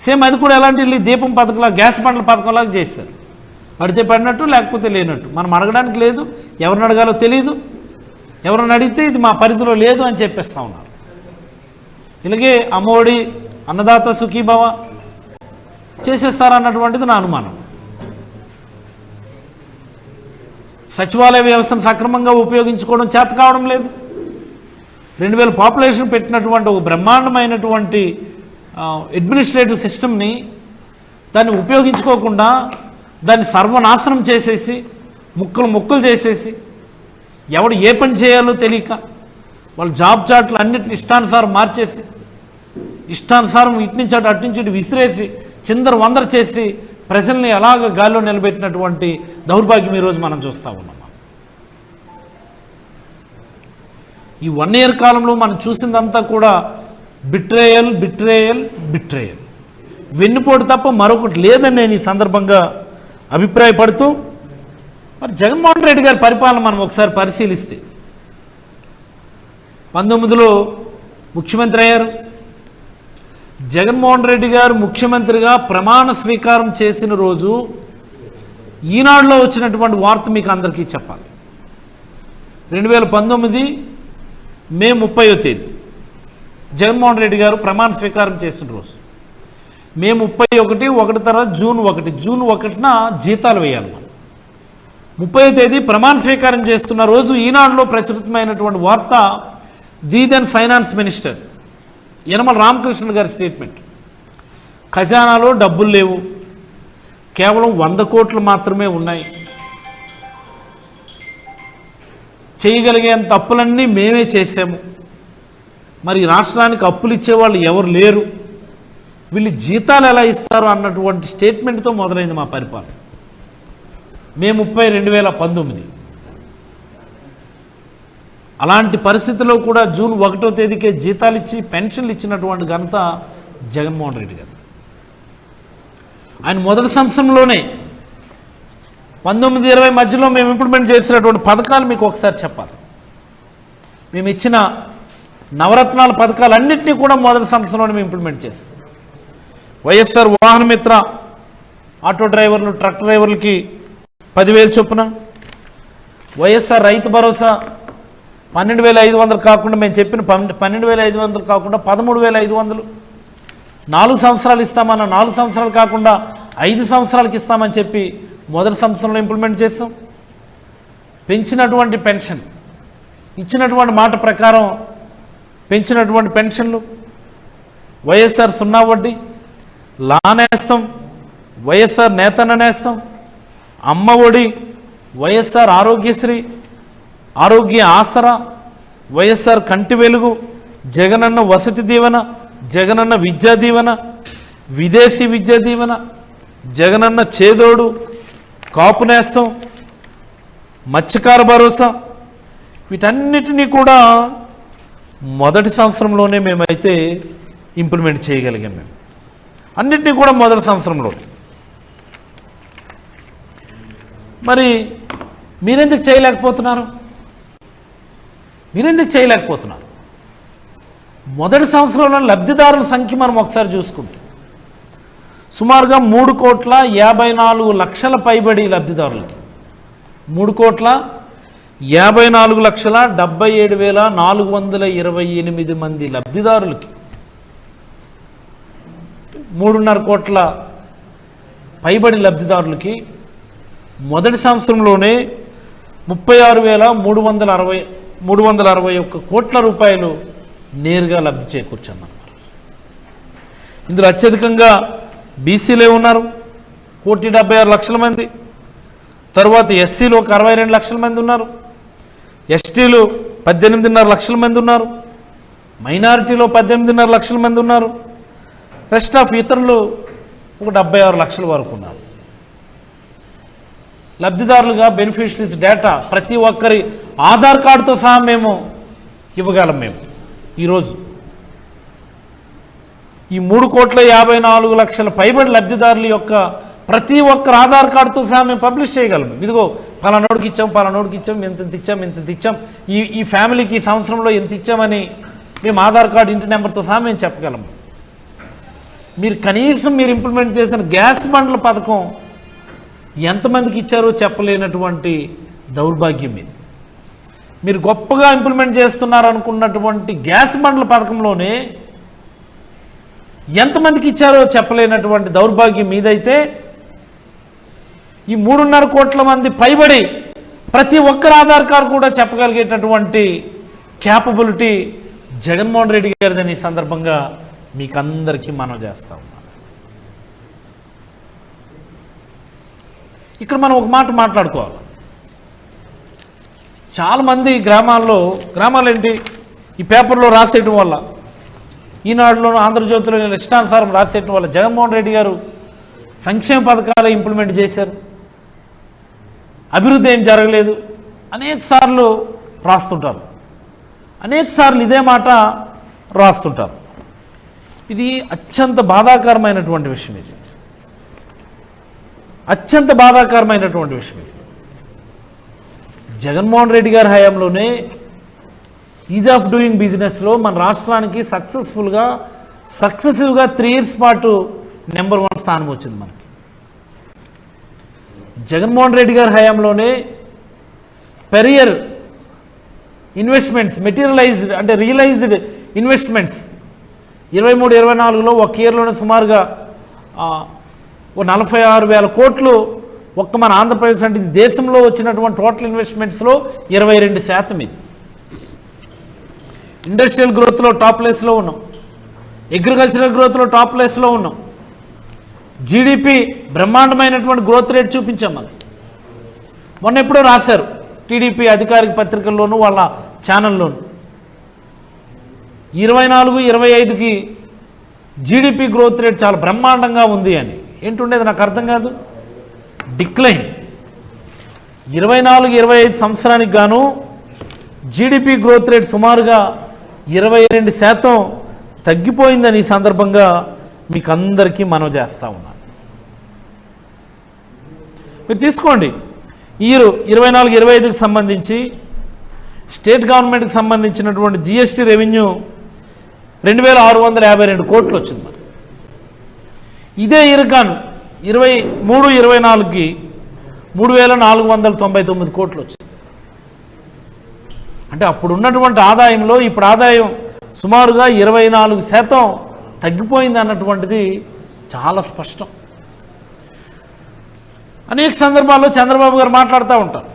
సేమ్ అది కూడా ఎలాంటి దీపం పథకంలా, గ్యాస్ బండ్ల పథకంలాగా చేశారు. పడితే పడినట్టు, లేకపోతే లేనట్టు. మనం అడగడానికి లేదు, ఎవరిని అడగాలో తెలియదు, ఎవరిని అడిగితే ఇది మా పరిధిలో లేదు అని చెప్పేస్తూ ఉన్నారు. ఇలాగే అమ్మఒడి, అన్నదాత సుఖీభవ చేసేస్తారన్నటువంటిది నా అనుమానం. సచివాలయ వ్యవస్థను సక్రమంగా ఉపయోగించుకోవడం చేత కావడం లేదు. 2000 పాపులేషన్ పెట్టినటువంటి ఒక బ్రహ్మాండమైనటువంటి అడ్మినిస్ట్రేటివ్ సిస్టమ్ని దాన్ని ఉపయోగించుకోకుండా దాన్ని సర్వనాశనం చేసేసి, ముక్కలు చేసేసి, ఎవడు ఏ పని చేయాలో తెలియక వాళ్ళు జాబ్ చాట్లు అన్నిటిని ఇష్టానుసారం మార్చేసి, ఇష్టానుసారం ఇట్నుంచి అటు నుంచి ఇటు విసిరేసి, చిందర చేసి ప్రజల్ని అలాగ గాల్లో నిలబెట్టినటువంటి దౌర్భాగ్యం ఈరోజు మనం చూస్తూ ఉన్నాం. ఈ 1 ఇయర్ కాలంలో మనం చూసిందంతా కూడా బిట్రేయల్, వెన్నుపోటు తప్ప మరొకటి లేదని నేను ఈ సందర్భంగా అభిప్రాయపడుతూ, మరి జగన్మోహన్ రెడ్డి గారి పరిపాలన మనం ఒకసారి పరిశీలిస్తే 19లో ముఖ్యమంత్రి అయ్యారు. జగన్మోహన్ రెడ్డి గారు ముఖ్యమంత్రిగా ప్రమాణ స్వీకారం చేసిన రోజు ఈనాడులో వచ్చినటువంటి వార్త మీకు అందరికీ చెప్పాలి. 2019 మే 30వ తేదీ జగన్మోహన్ రెడ్డి గారు ప్రమాణ స్వీకారం చేసిన రోజు. మే 31, 1 తర్వాత జూన్ 1న జీతాలు వేయాలి. మనం 30వ తేదీ ప్రమాణ స్వీకారం చేస్తున్న రోజు ఈనాడులో ప్రచురితమైనటువంటి వార్త, the then finance minister Yanamala Ramakrishna గారి స్టేట్మెంట్, ఖజానాలో డబ్బులు లేవు, కేవలం 100 కోట్లు మాత్రమే ఉన్నాయి, చేయగలిగేంత అప్పులన్నీ మేమే చేసాము, మరి రాష్ట్రానికి అప్పులు ఇచ్చేవాళ్ళు ఎవరు లేరు, వీళ్ళు జీతాలు ఎలా ఇస్తారు అన్నటువంటి స్టేట్మెంట్తో మొదలైంది మా పరిపాలన. మే 30, 2019. అలాంటి పరిస్థితిలో కూడా జూన్ 1వ తేదీకే జీతాలు ఇచ్చి పెన్షన్లు ఇచ్చినటువంటి ఘనత జగన్మోహన్ రెడ్డి గారు. ఆయన మొదటి సంవత్సరంలోనే 19-20 మధ్యలో మేము ఇంప్లిమెంట్ చేసినటువంటి పథకాలు మీకు ఒకసారి చెప్పాలి. మేము ఇచ్చిన నవరత్నాల పథకాలన్నింటినీ కూడా మొదటి సంవత్సరంలోనే మేము ఇంప్లిమెంట్ చేస్తాం. వైఎస్ఆర్ వాహన మిత్ర ఆటో డ్రైవర్లు, ట్రక్ డ్రైవర్లకి 10,000 చొప్పున, వైఎస్ఆర్ రైతు భరోసా 12,500 కాకుండా, మేము చెప్పిన 12,500 కాకుండా 13,500, 4 సంవత్సరాలు ఇస్తామన్న 4 సంవత్సరాలు కాకుండా 5 సంవత్సరాలకి ఇస్తామని చెప్పి మొదటి సంవత్సరంలో ఇంప్లిమెంట్ చేస్తాం. పెంచినటువంటి పెన్షన్, ఇచ్చినటువంటి మాట ప్రకారం పెంచినటువంటి పెన్షన్లు, వైఎస్ఆర్ 0 వడ్డీ, లానేస్తాం, వైఎస్ఆర్ నేతన్న నేస్తాం, అమ్మ ఒడి, వైఎస్ఆర్ ఆరోగ్యశ్రీ, ఆరోగ్య ఆసరా, వైఎస్ఆర్ కంటి వెలుగు, జగనన్న వసతి దీవెన, జగనన్న విద్యా దీవెన, విదేశీ విద్యా దీవెన, జగనన్న చేదోడు, కాపు నేస్తం, మత్స్యకార భరోసా, వీటన్నిటినీ కూడా మొదటి సంవత్సరంలోనే మేమైతే ఇంప్లిమెంట్ చేయగలిగాం. మేము అన్నిటినీ కూడా మొదటి సంవత్సరంలోనే. మరి మీరెందుకు చేయలేకపోతున్నారు? మొదటి సంవత్సరంలో లబ్ధిదారుల సంఖ్య మనం ఒకసారి చూసుకుంటే సుమారుగా 3,54,00,000 పైబడి లబ్ధిదారులకి, 3,54,77,428 మంది లబ్ధిదారులకి, 3.5 కోట్ల పైబడి లబ్ధిదారులకి మొదటి సంవత్సరంలోనే 36,361 కోట్ల రూపాయలు నేరుగా లబ్ధి చేకూర్చామన్నమాట. ఇందులో అత్యధికంగా బీసీలే ఉన్నారు, 1,76,00,000 మంది. తర్వాత ఎస్సీలు ఒక 62 లక్షల మంది ఉన్నారు, ఎస్టీలు 18.5 లక్షల మంది ఉన్నారు, మైనారిటీలో 18.5 లక్షల మంది ఉన్నారు, రెస్ట్ ఆఫ్ ఇతరులు ఒక 76 లక్షల వరకు ఉన్నారు. లబ్ధిదారులుగా బెనిఫిషరీస్ డేటా ప్రతి ఒక్కరి ఆధార్ కార్డుతో సహా మేము ఇవ్వగలం. మేము ఈరోజు ఈ 3,54,00,000 పైబడి లబ్ధిదారుల యొక్క ప్రతి ఒక్కరు ఆధార్ కార్డుతో సహా మేము పబ్లిష్ చేయగలం. ఇదిగో పలానోడికి ఇచ్చాం, ఇంత ఇచ్చాం, ఈ ఫ్యామిలీకి ఈ సంవత్సరంలో ఎంత ఇచ్చామని మేము ఆధార్ కార్డు ఇంటి నెంబర్తో సహా మేము చెప్పగలము. మీరు కనీసం మీరు ఇంప్లిమెంట్ చేసిన గ్యాస్ బండ్ల పథకం ఎంతమందికి ఇచ్చారో చెప్పలేనటువంటి దౌర్భాగ్యం ఇది. మీరు గొప్పగా ఇంప్లిమెంట్ చేస్తున్నారనుకున్నటువంటి గ్యాస్ బండ్ల పథకంలోనే ఎంతమందికి ఇచ్చారో చెప్పలేనటువంటి దౌర్భాగ్యం మీదైతే ఈ 3.5 కోట్ల మంది పైబడి ప్రతి ఒక్కరి ఆధార్ కార్డు కూడా చెప్పగలిగేటటువంటి క్యాపబిలిటీ జగన్మోహన్ రెడ్డి గారిదని ఈ సందర్భంగా మీకు అందరికీ మనం చేస్తా ఉన్నాం. ఇక్కడ మనం ఒక మాట మాట్లాడుకోవాలి. చాలామంది గ్రామాలు ఏంటి ఈ పేపర్లో రాసేయటం వల్ల, ఈనాడులోనూ ఆంధ్రజ్యోతిలో ఇష్టానుసారం రాసేయటం వల్ల జగన్మోహన్ రెడ్డి గారు సంక్షేమ పథకాలు ఇంప్లిమెంట్ చేశారు, అభివృద్ధి ఏం జరగలేదు అనేక సార్లు రాస్తుంటారు, ఇదే మాట రాస్తుంటారు. ఇది అత్యంత బాధాకరమైనటువంటి విషయం. జగన్మోహన్ రెడ్డి గారి హయాంలోనే ఈజ్ ఆఫ్ డూయింగ్ బిజినెస్లో మన రాష్ట్రానికి సక్సెసివ్గా 3 years పాటు నెంబర్ 1 స్థానం వచ్చింది మనకి. జగన్మోహన్ రెడ్డి గారి హయాంలోనే per year investments realised investments 23-24లో ఒక ఇయర్లోనే సుమారుగా 46,000 కోట్లు ఒక్క మన ఆంధ్రప్రదేశ్ అంటే ఇది దేశంలో వచ్చినటువంటి టోటల్ ఇన్వెస్ట్మెంట్స్లో 22% ఇది. ఇండస్ట్రియల్ గ్రోత్లో టాప్ ప్లేస్లో ఉన్నాం, అగ్రికల్చరల్ గ్రోత్లో టాప్ ప్లేస్లో ఉన్నాం, జీడిపి బ్రహ్మాండమైనటువంటి గ్రోత్ రేట్ చూపించాం మనం. మొన్న ఎప్పుడో రాశారు టీడీపీ అధికారిక పత్రికల్లోనూ వాళ్ళ ఛానల్లోనూ 24-25కి జీడిపి గ్రోత్ రేట్ చాలా బ్రహ్మాండంగా ఉంది అని. ఏంటుండేది నాకు అర్థం కాదు. డిక్లైన్ 24-25 సంవత్సరానికి గాను జీడిపి గ్రోత్ రేట్ సుమారుగా 22% తగ్గిపోయిందని ఈ సందర్భంగా మీకు అందరికీ మనవి చేస్తూ ఉన్నాను. మీరు తీసుకోండి, ఇయర్ 24-25కి సంబంధించి స్టేట్ గవర్నమెంట్కి సంబంధించినటువంటి జిఎస్టీ రెవెన్యూ 2,652 కోట్లు వచ్చింది. మరి ఇదే ఇయర్ గాను 23-24కి 3,499 కోట్లు వచ్చింది. అంటే అప్పుడు ఉన్నటువంటి ఆదాయంలో ఇప్పుడు ఆదాయం సుమారుగా 24% తగ్గిపోయింది అన్నటువంటిది చాలా స్పష్టం. అనేక సందర్భాల్లో చంద్రబాబు గారు మాట్లాడుతూ ఉంటారు,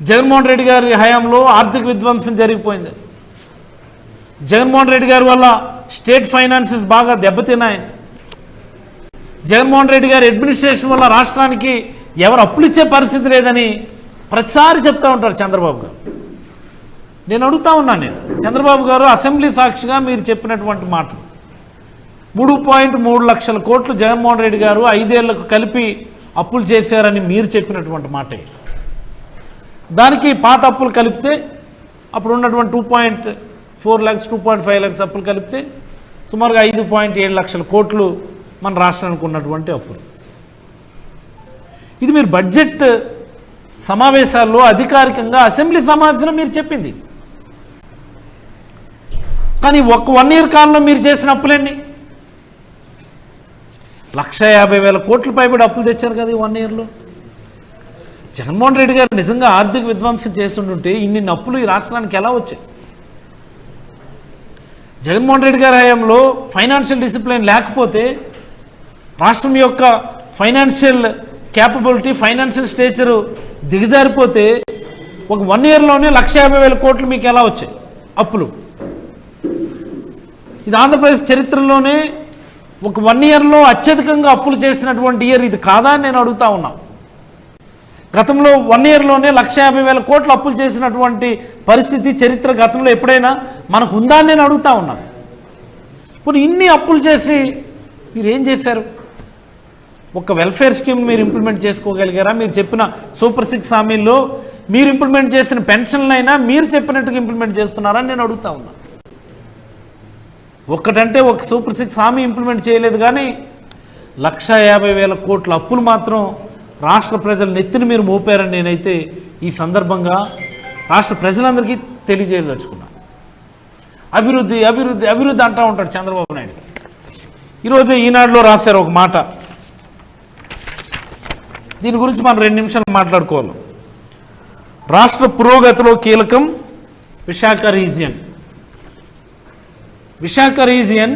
జగన్మోహన్ రెడ్డి గారి హయాంలో ఆర్థిక విధ్వంసం జరిగిపోయింది, జగన్మోహన్ రెడ్డి గారి వల్ల స్టేట్ ఫైనాన్సెస్ బాగా దెబ్బతిన్నాయి, జగన్మోహన్ రెడ్డి గారి అడ్మినిస్ట్రేషన్ వల్ల రాష్ట్రానికి ఎవరు అప్పులు ఇచ్చే పరిస్థితి లేదని ప్రతిసారి చెప్తూ ఉంటారు చంద్రబాబు గారు. నేను అడుగుతా ఉన్నాను, చంద్రబాబు గారు అసెంబ్లీ సాక్షిగా మీరు చెప్పినటువంటి మాటలు 3.3 లక్షల కోట్లు జగన్మోహన్ రెడ్డి గారు 5 ఏళ్లకు కలిపి అప్పులు చేశారని మీరు చెప్పినటువంటి మాట. దానికి పాత అప్పులు కలిపితే అప్పుడు ఉన్నటువంటి 2.4 lakhs 2.5 lakhs అప్పులు కలిపితే సుమారుగా 5.7 లక్షల కోట్లు మన రాష్ట్రానికి ఉన్నటువంటి అప్పులు. ఇది మీరు బడ్జెట్ సమావేశాల్లో అధికారికంగా అసెంబ్లీ సమావేశంలో మీరు చెప్పింది. కానీ 1 year కాలంలో మీరు చేసిన అప్పులన్నీ 150,000 కోట్లు పైబడి అప్పులు తెచ్చారు కదా ఈ 1 yearలో. జగన్మోహన్ రెడ్డి గారు నిజంగా ఆర్థిక విధ్వంసం చేస్తుంటే ఇన్ని అప్పులు ఈ రాష్ట్రానికి ఎలా వచ్చాయి? జగన్మోహన్ రెడ్డి గారి హయాంలో ఫైనాన్షియల్ డిసిప్లిన్ లేకపోతే రాష్ట్రం యొక్క ఫైనాన్షియల్ క్యాపబిలిటీ ఫైనాన్షియల్ స్టేచరు దిగజారిపోతే 1 yearలోనే 150,000 కోట్లు మీకు ఎలా వచ్చాయి అప్పులు? ఇది ఆంధ్రప్రదేశ్ చరిత్రలోనే 1 yearలో అత్యధికంగా అప్పులు చేసినటువంటి ఇయర్ ఇది కాదా అని నేను అడుగుతా ఉన్నా. గతంలో 1 yearలోనే 150,000 కోట్లు అప్పులు చేసినటువంటి పరిస్థితి చరిత్ర గతంలో ఎప్పుడైనా మనకు ఉందా అని నేను అడుగుతా ఉన్నాను. ఇప్పుడు ఇన్ని అప్పులు చేసి మీరు ఏం చేశారు? ఒక వెల్ఫేర్ స్కీమ్ మీరు ఇంప్లిమెంట్ చేసుకోగలిగారా? మీరు చెప్పిన సూపర్ 6 హామీల్లో మీరు ఇంప్లిమెంట్ చేసిన పెన్షన్లైనా మీరు చెప్పినట్టుగా ఇంప్లిమెంట్ చేస్తున్నారని నేను అడుగుతా ఉన్నా. ఒక్కటంటే ఒక సూపర్ 6 హామీ ఇంప్లిమెంట్ చేయలేదు, కానీ 150,000 కోట్ల అప్పులు మాత్రం రాష్ట్ర ప్రజల నెత్తిని మీరు మోపారని నేనైతే ఈ సందర్భంగా రాష్ట్ర ప్రజలందరికీ తెలియజేయదలుచుకున్నాను. అభివృద్ధి అభివృద్ధి అభివృద్ధి అంటూ ఉంటాడు చంద్రబాబు నాయుడు. ఈరోజు ఈనాడులో రాశారు ఒక మాట, దీని గురించి మనం 2 నిమిషాలు మాట్లాడుకోవాలి. రాష్ట్ర పురోగతిలో కీలకం విశాఖ రీజియన్. విశాఖ రీజియన్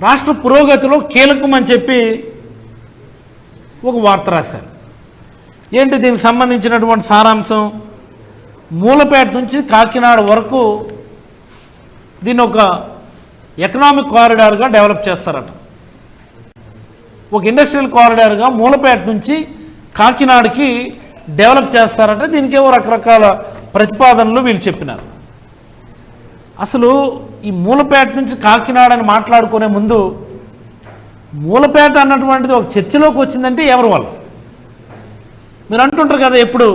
రాష్ట్ర పురోగతిలో కీలకం అని చెప్పి ఒక వార్త రాశారు. ఏంటి దీనికి సంబంధించినటువంటి సారాంశం? మూలపేట నుంచి కాకినాడ వరకు దీన్ని ఒక ఎకనామిక్ కారిడార్గా డెవలప్ చేస్తారట. ఒక ఇండస్ట్రియల్ కారిడార్గా మూలపేట నుంచి కాకినాడకి డెవలప్ చేస్తారట. దీనికేవో రకరకాల ప్రతిపాదనలు వీళ్ళు చెప్పినారు. అసలు ఈ మూలపేట నుంచి కాకినాడ అని మాట్లాడుకునే ముందు మూలపేట అన్నటువంటిది ఒక చర్చలోకి వచ్చిందంటే ఎవరి వల్ల? మీరు అంటుంటారు కదా ఎప్పుడు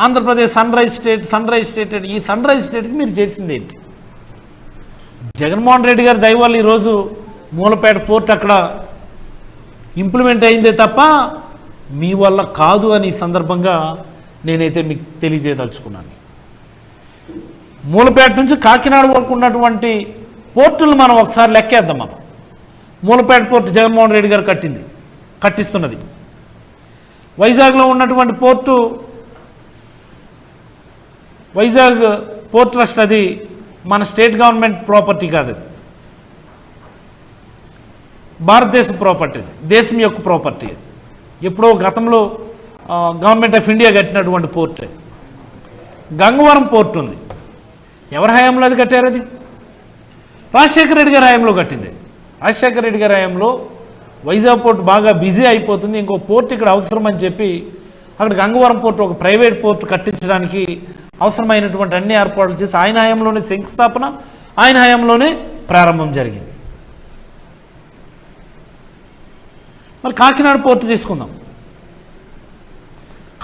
ఆంధ్రప్రదేశ్ సన్ రైజ్ స్టేట్. ఈ సన్ రైజ్ స్టేట్కి మీరు చేసింది ఏంటి? జగన్మోహన్ రెడ్డి గారి దయ వల్ల ఈరోజు మూలపేట పోర్ట్ అక్కడ ఇంప్లిమెంట్ అయిందే తప్ప మీ వల్ల కాదు అని ఈ సందర్భంగా నేనైతే మీకు తెలియజేయదలుచుకున్నాను. మూలపేట నుంచి కాకినాడ వరకు ఉన్నటువంటి పోర్టులు మనం ఒకసారి లెక్కేద్దాం. మనం మూలపేట పోర్టు జగన్మోహన్ రెడ్డి గారు కట్టిస్తున్నది. వైజాగ్లో ఉన్నటువంటి పోర్టు వైజాగ్ పోర్ట్ ట్రస్ట్, అది మన స్టేట్ గవర్నమెంట్ ప్రాపర్టీ కాదు, అది భారతదేశ ప్రాపర్టీ, దేశం యొక్క ప్రాపర్టీ. ఎప్పుడో గతంలో గవర్నమెంట్ ఆఫ్ ఇండియా కట్టినటువంటి పోర్ట్. గంగవరం పోర్ట్ ఉంది, ఎవరి హయాంలో అది కట్టారు? అది రాజశేఖర రెడ్డి గారి హయాంలో కట్టింది. రాజశేఖర రెడ్డి గారి హయాంలో వైజాగ్ పోర్ట్ బాగా బిజీ అయిపోతుంది, ఇంకో పోర్ట్ ఇక్కడ అవసరం అని చెప్పి అక్కడ గంగవరం పోర్ట్ ఒక ప్రైవేట్ పోర్ట్ కట్టించడానికి అవసరమైనటువంటి అన్ని ఏర్పాట్లు చేసి ఆయన హయాంలోనే శంకుస్థాపన, ఆయన హయాంలోనే ప్రారంభం జరిగింది. మరి కాకినాడ పోర్టు తీసుకుందాం.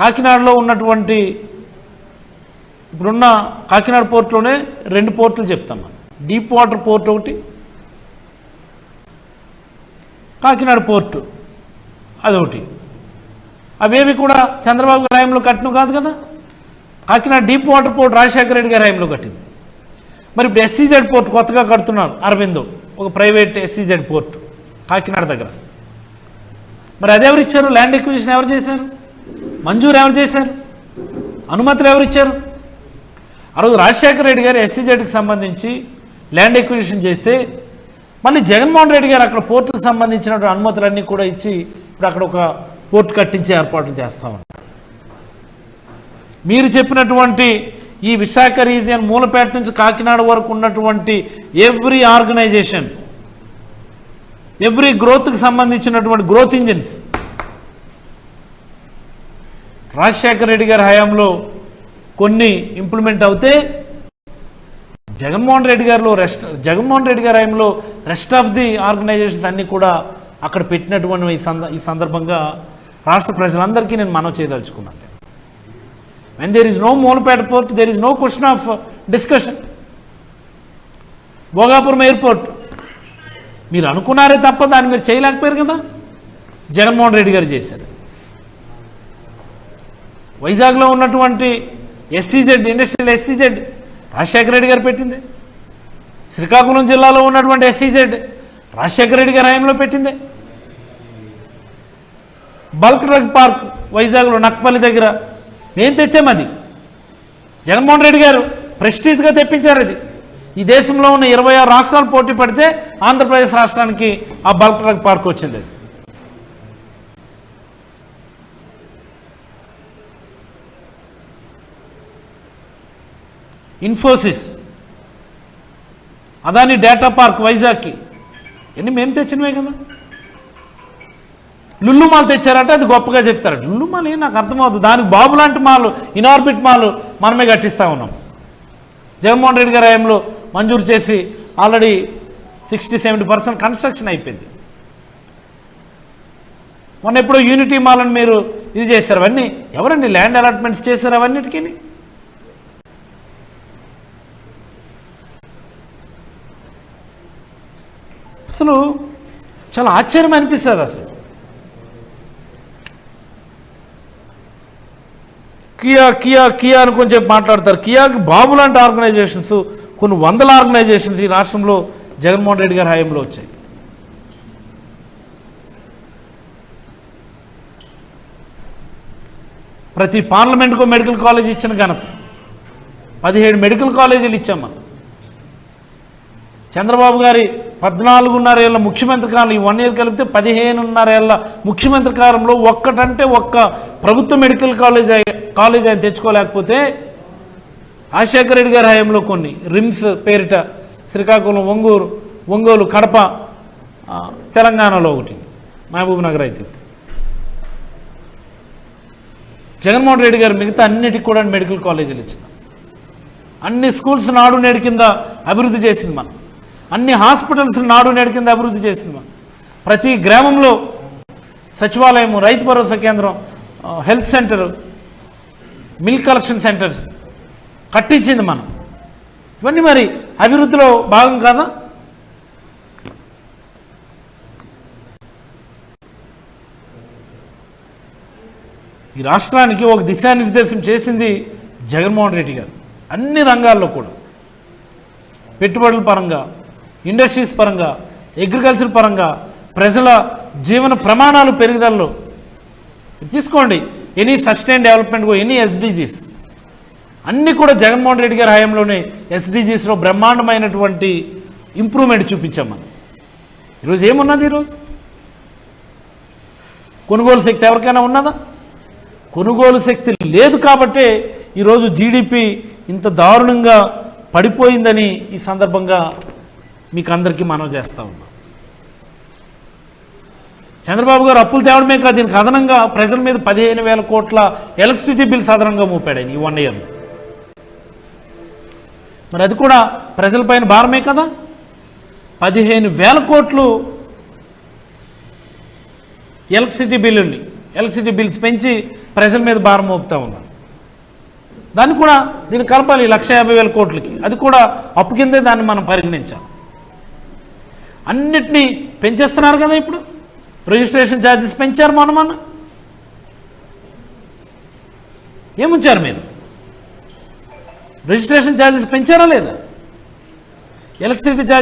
కాకినాడలో ఉన్నటువంటి ఇప్పుడున్న కాకినాడ పోర్టులోనే 2 పోర్టులు చెప్తాం మనం. డీప్ వాటర్ పోర్ట్ ఒకటి, కాకినాడ పోర్టు అదొకటి. అవేవి కూడా చంద్రబాబు గారి హయాంలో కట్టినవి కాదు కదా. Kakinada deep water port Rajasekhara Reddy గారి హయాంలో కట్టింది. మరి ఇప్పుడు ఎస్సీజెడ్ పోర్ట్ కొత్తగా కడుతున్నారు అరవిందో, ఒక ప్రైవేట్ ఎస్సీజెడ్ పోర్ట్ కాకినాడ దగ్గర. మరి అది ఎవరు ఇచ్చారు? ల్యాండ్ ఎక్విజిషన్ ఎవరు చేశారు? మంజూరు ఎవరు చేశారు? అనుమతులు ఎవరు ఇచ్చారు? ఆ రోజు రాజశేఖర రెడ్డి గారు ఎస్సీజెడ్కి సంబంధించి ల్యాండ్ ఎక్విజిషన్ చేస్తే మళ్ళీ జగన్మోహన్ రెడ్డి గారు అక్కడ పోర్టుకు సంబంధించినటువంటి అనుమతులన్నీ కూడా ఇచ్చి ఇప్పుడు అక్కడ ఒక పోర్టు కట్టించే ఏర్పాట్లు చేస్తా ఉన్నారు. మీరు చెప్పినటువంటి ఈ విశాఖ రీజియన్ మూలపేట నుంచి కాకినాడ వరకు ఉన్నటువంటి ఎవ్రీ ఆర్గనైజేషన్, ఎవ్రీ గ్రోత్కి సంబంధించినటువంటి గ్రోత్ ఇంజిన్స్ రాజశేఖర రెడ్డి గారి హయాంలో కొన్ని ఇంప్లిమెంట్ అవుతే జగన్మోహన్ రెడ్డి గారి హయాంలో రెస్ట్ ఆఫ్ ది ఆర్గనైజేషన్స్ అన్నీ కూడా అక్కడ పెట్టినటువంటి ఈ సందర్భంగా రాష్ట్ర ప్రజలందరికీ నేను మనవి చేయదలుచుకున్నాను. When there is no Moolapet port, there is no question of discussion. Bhogapuram airport మీరు అనుకున్నారే తప్ప దాన్ని మీరు చేయలేకపోయారు కదా, జగన్మోహన్ రెడ్డి గారు చేశారు. వైజాగ్లో ఉన్నటువంటి SEZ, industrial SEZ Rajasekhara Reddy గారు పెట్టింది. శ్రీకాకుళం జిల్లాలో ఉన్నటువంటి ఎస్సీజెడ్ రాజశేఖర రెడ్డి గారి హయాంలో పెట్టింది. బల్క్ డ్రగ్ పార్క్ వైజాగ్లో నక్పల్లి దగ్గర నేను తెచ్చాము. అది జగన్మోహన్ రెడ్డి గారు ప్రెస్టీజ్గా తెప్పించారు. అది ఈ దేశంలో ఉన్న 26 రాష్ట్రాలు పోటీ పడితే ఆంధ్రప్రదేశ్ రాష్ట్రానికి ఆ బల్క్ డ్రగ్ పార్క్ వచ్చింది. అది ఇన్ఫోసిస్, అదాని డేటా పార్క్ వైజాగ్కి ఇవన్నీ మేము తెచ్చినవే కదా. లుల్లు మాల్ తెచ్చారంటే అది గొప్పగా చెప్తారు. లుల్లు మాల్ ఏం నాకు అర్థమవుతుంది. దానికి బాబు లాంటి మాలు, ఇనార్బిట్ మాలు మనమే కట్టిస్తూ ఉన్నాం. జగన్మోహన్ రెడ్డి గారి హయాంలో మంజూరు చేసి ఆల్రెడీ 60-70% కన్స్ట్రక్షన్ అయిపోయింది. మొన్న ఎప్పుడో యూనిటీ మాల్ని మీరు ఇది చేశారు. అవన్నీ ఎవరండి ల్యాండ్ అలాట్మెంట్స్ చేశారు అవన్నిటికీ? అసలు చాలా ఆశ్చర్యం అనిపిస్తుంది. అసలు కియా కియా కియా అనుకొని చెప్పి మాట్లాడతారు. కియాకి బాబు లాంటి ఆర్గనైజేషన్స్, కొన్ని వందల ఆర్గనైజేషన్స్ ఈ రాష్ట్రంలో జగన్మోహన్ రెడ్డి గారి హయాంలో వచ్చాయి. ప్రతి పార్లమెంట్కు మెడికల్ కాలేజ్ ఇచ్చిన ఘనత. 17 మెడికల్ కాలేజీలు ఇచ్చాం మనం. చంద్రబాబు గారి 14.5 ఏళ్ళ ముఖ్యమంత్రి కాలం, ఈ 1 ఇయర్ కలిపితే 15.5 ఏళ్ళ ముఖ్యమంత్రి కాలంలో ఒక్కటంటే ఒక్క ప్రభుత్వ మెడికల్ కాలేజ్ ఆయన తెచ్చుకోలేకపోతే రాజశేఖర రెడ్డి గారి హయాంలో కొన్ని రిమ్స్ పేరిట శ్రీకాకుళం, ఒంగోలు, కడప, తెలంగాణలో ఒకటి, మహబూబ్ నగర్ అయితే జగన్మోహన్ రెడ్డి గారు మిగతా అన్నిటికి కూడా మెడికల్ కాలేజీలు ఇచ్చిన. అన్ని స్కూల్స్ నాడు నేడు కింద అభివృద్ధి చేసింది మనం. అన్ని హాస్పిటల్స్ నాడు నేడు కింద అభివృద్ధి చేసింది మనం. ప్రతి గ్రామంలో సచివాలయము, రైతు భరోసా కేంద్రం, health centre, milk collection centres కట్టించింది మనం. ఇవన్నీ మరి అభివృద్ధిలో భాగం కాదా? ఈ రాష్ట్రానికి ఒక దిశానిర్దేశం చేసింది జగన్మోహన్ రెడ్డి గారు. అన్ని రంగాల్లో కూడా పెట్టుబడుల పరంగా, ఇండస్ట్రీస్ పరంగా, అగ్రికల్చర్ పరంగా, ప్రజల జీవన ప్రమాణాలు పెరుగుదలలో తీసుకోండి. Any sustain development, any SDGs అన్నీ కూడా జగన్మోహన్ రెడ్డి గారి హయాంలోనే ఎస్డిజీస్లో బ్రహ్మాండమైనటువంటి ఇంప్రూవ్మెంట్ చూపించాం మనం. ఈరోజు ఏమున్నది? ఈరోజు కొనుగోలు శక్తి ఎవరికైనా ఉన్నదా? కొనుగోలు శక్తి లేదు కాబట్టే ఈరోజు జీడిపి ఇంత దారుణంగా పడిపోయిందని ఈ సందర్భంగా మీకు అందరికీ మనవి చేస్తూ ఉన్నాం. చంద్రబాబు గారు అప్పులు తేవడమే కాదు, దీనికి అదనంగా ప్రజల మీద 15,000 కోట్ల ఎలక్ట్రిసిటీ బిల్స్ అదనంగా మోపాడు ఈ 1 ఇయర్లో. మరి అది కూడా ప్రజలపైన భారమే కదా. 15,000 కోట్లు ఎలక్ట్రిసిటీ బిల్స్ పెంచి ప్రజల మీద భారం మోపుతూ ఉన్నారు. దాన్ని కూడా దీన్ని కలపాలి 1,50,000 కోట్లకి. అది కూడా అప్పు కిందే దాన్ని మనం పరిగణించాలి. అన్నిటినీ పెంచేస్తున్నారు కదా. ఇప్పుడు రిజిస్ట్రేషన్ ఛార్జెస్ పెంచారు. మొన్న ఏముంచారు మీరు? రిజిస్ట్రేషన్ ఛార్జెస్ పెంచారా లేదా? Electricity charges